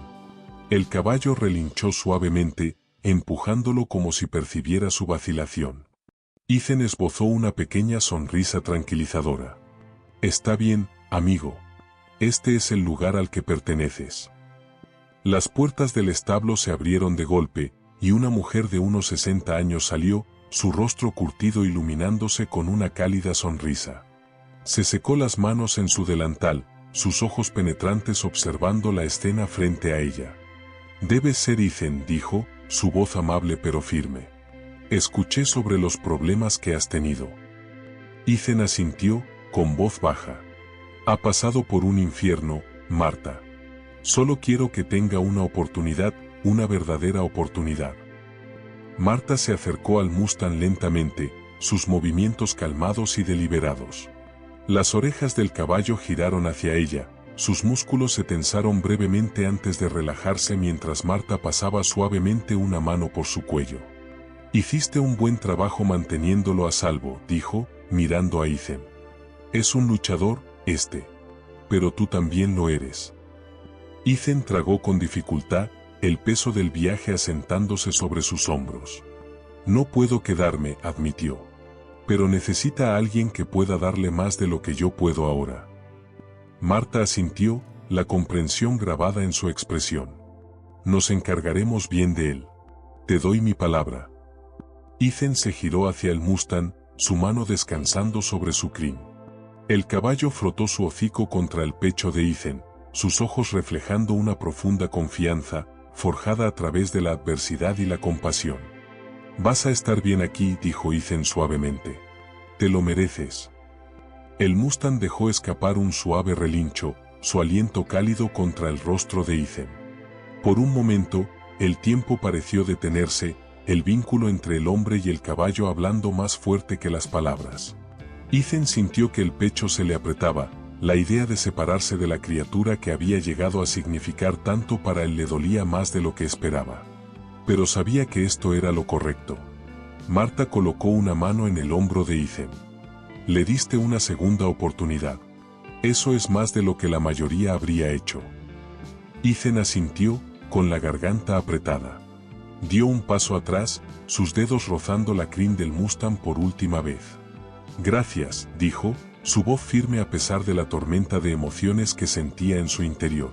El caballo relinchó suavemente, empujándolo como si percibiera su vacilación. Ethan esbozó una pequeña sonrisa tranquilizadora. Está bien, amigo. Este es el lugar al que perteneces. Las puertas del establo se abrieron de golpe, y una mujer de unos 60 años salió, su rostro curtido iluminándose con una cálida sonrisa. Se secó las manos en su delantal, sus ojos penetrantes observando la escena frente a ella. Debes ser Ethan, dijo, su voz amable pero firme. Escuché sobre los problemas que has tenido. Ethan asintió, con voz baja. Ha pasado por un infierno, Marta. Solo quiero que tenga una oportunidad, una verdadera oportunidad. Marta se acercó al Mustang lentamente, sus movimientos calmados y deliberados. Las orejas del caballo giraron hacia ella, sus músculos se tensaron brevemente antes de relajarse mientras Marta pasaba suavemente una mano por su cuello. Hiciste un buen trabajo manteniéndolo a salvo, dijo, mirando a Ethan. Es un luchador, pero tú también lo eres. Ethan tragó con dificultad, el peso del viaje asentándose sobre sus hombros. No puedo quedarme, admitió. Pero necesita a alguien que pueda darle más de lo que yo puedo ahora. Marta asintió, la comprensión grabada en su expresión. Nos encargaremos bien de él. Te doy mi palabra. Ethan se giró hacia el Mustang, su mano descansando sobre su crin. El caballo frotó su hocico contra el pecho de Ethan, sus ojos reflejando una profunda confianza, forjada a través de la adversidad y la compasión. Vas a estar bien aquí, dijo Ethan suavemente. Te lo mereces. El Mustang dejó escapar un suave relincho, su aliento cálido contra el rostro de Ethan. Por un momento, el tiempo pareció detenerse, el vínculo entre el hombre y el caballo hablando más fuerte que las palabras. Ethan sintió que el pecho se le apretaba, la idea de separarse de la criatura que había llegado a significar tanto para él le dolía más de lo que esperaba. Pero sabía que esto era lo correcto. Marta colocó una mano en el hombro de Ethan. Le diste una segunda oportunidad. Eso es más de lo que la mayoría habría hecho. Ethan asintió, con la garganta apretada. Dio un paso atrás, sus dedos rozando la crin del Mustang por última vez. Gracias, dijo, su voz firme a pesar de la tormenta de emociones que sentía en su interior.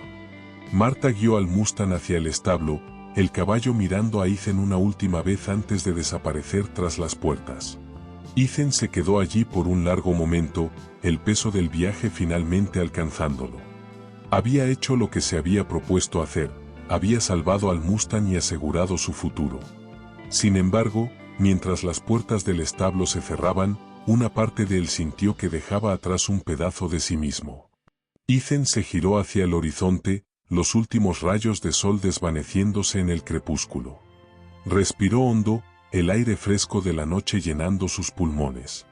Marta guió al Mustang hacia el establo, el caballo mirando a Ethan una última vez antes de desaparecer tras las puertas. Ethan se quedó allí por un largo momento, el peso del viaje finalmente alcanzándolo. Había hecho lo que se había propuesto hacer, había salvado al Mustang y asegurado su futuro. Sin embargo, mientras las puertas del establo se cerraban, una parte de él sintió que dejaba atrás un pedazo de sí mismo. Ethan se giró hacia el horizonte, los últimos rayos de sol desvaneciéndose en el crepúsculo. Respiró hondo, el aire fresco de la noche llenando sus pulmones.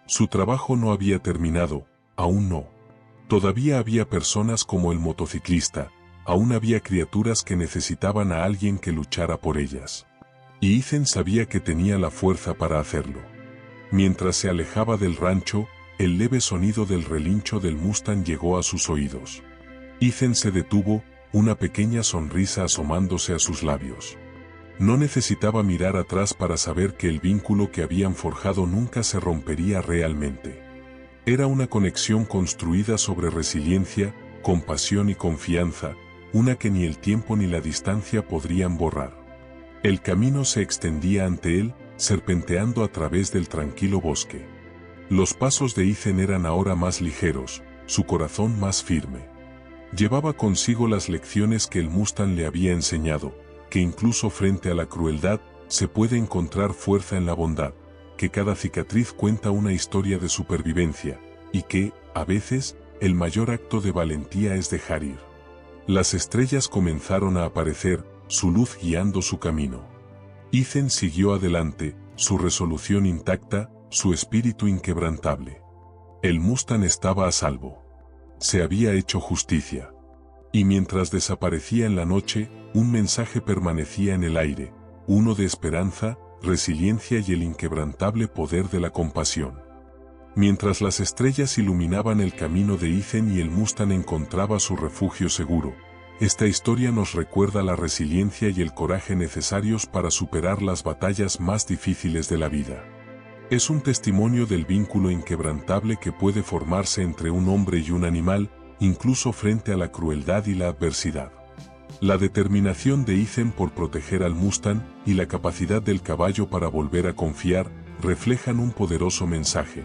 Su trabajo no había terminado, aún no. Todavía había personas como el motociclista, aún había criaturas que necesitaban a alguien que luchara por ellas. Y Ethan sabía que tenía la fuerza para hacerlo. Mientras se alejaba del rancho, el leve sonido del relincho del Mustang llegó a sus oídos. Ethan se detuvo, una pequeña sonrisa asomándose a sus labios. No necesitaba mirar atrás para saber que el vínculo que habían forjado nunca se rompería realmente. Era una conexión construida sobre resiliencia, compasión y confianza, una que ni el tiempo ni la distancia podrían borrar. El camino se extendía ante él, serpenteando a través del tranquilo bosque. Los pasos de Ethan eran ahora más ligeros, su corazón más firme. Llevaba consigo las lecciones que el Mustang le había enseñado, que incluso frente a la crueldad, se puede encontrar fuerza en la bondad, que cada cicatriz cuenta una historia de supervivencia, y que, a veces, el mayor acto de valentía es dejar ir. Las estrellas comenzaron a aparecer, su luz guiando su camino. Ethan siguió adelante, su resolución intacta, su espíritu inquebrantable. El Mustang estaba a salvo. Se había hecho justicia. Y mientras desaparecía en la noche, un mensaje permanecía en el aire, uno de esperanza, resiliencia y el inquebrantable poder de la compasión. Mientras las estrellas iluminaban el camino de Ethan y el Mustang encontraba su refugio seguro, esta historia nos recuerda la resiliencia y el coraje necesarios para superar las batallas más difíciles de la vida. Es un testimonio del vínculo inquebrantable que puede formarse entre un hombre y un animal, incluso frente a la crueldad y la adversidad. La determinación de Ethan por proteger al Mustang y la capacidad del caballo para volver a confiar reflejan un poderoso mensaje.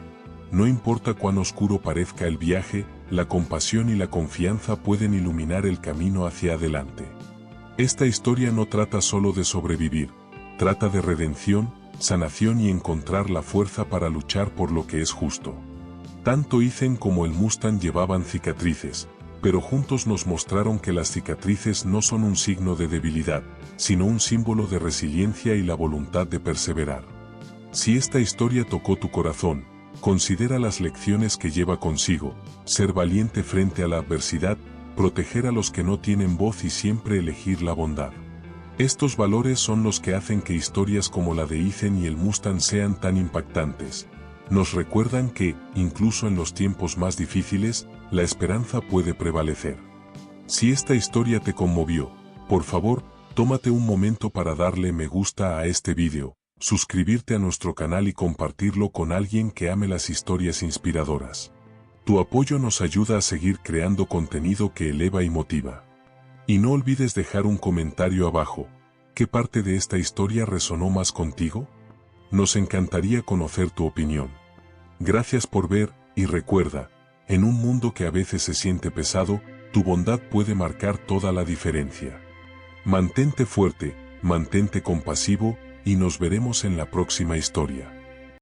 No importa cuán oscuro parezca el viaje, la compasión y la confianza pueden iluminar el camino hacia adelante. Esta historia no trata solo de sobrevivir, trata de redención, sanación y encontrar la fuerza para luchar por lo que es justo. Tanto Ethan como el Mustang llevaban cicatrices, pero juntos nos mostraron que las cicatrices no son un signo de debilidad, sino un símbolo de resiliencia y la voluntad de perseverar. Si esta historia tocó tu corazón, considera las lecciones que lleva consigo: ser valiente frente a la adversidad, proteger a los que no tienen voz y siempre elegir la bondad. Estos valores son los que hacen que historias como la de Ethan y el Mustang sean tan impactantes. Nos recuerdan que, incluso en los tiempos más difíciles, la esperanza puede prevalecer. Si esta historia te conmovió, por favor, tómate un momento para darle me gusta a este vídeo, suscribirte a nuestro canal y compartirlo con alguien que ame las historias inspiradoras. Tu apoyo nos ayuda a seguir creando contenido que eleva y motiva. Y no olvides dejar un comentario abajo. ¿Qué parte de esta historia resonó más contigo? Nos encantaría conocer tu opinión. Gracias por ver, y recuerda, en un mundo que a veces se siente pesado, tu bondad puede marcar toda la diferencia. Mantente fuerte, mantente compasivo, y nos veremos en la próxima historia.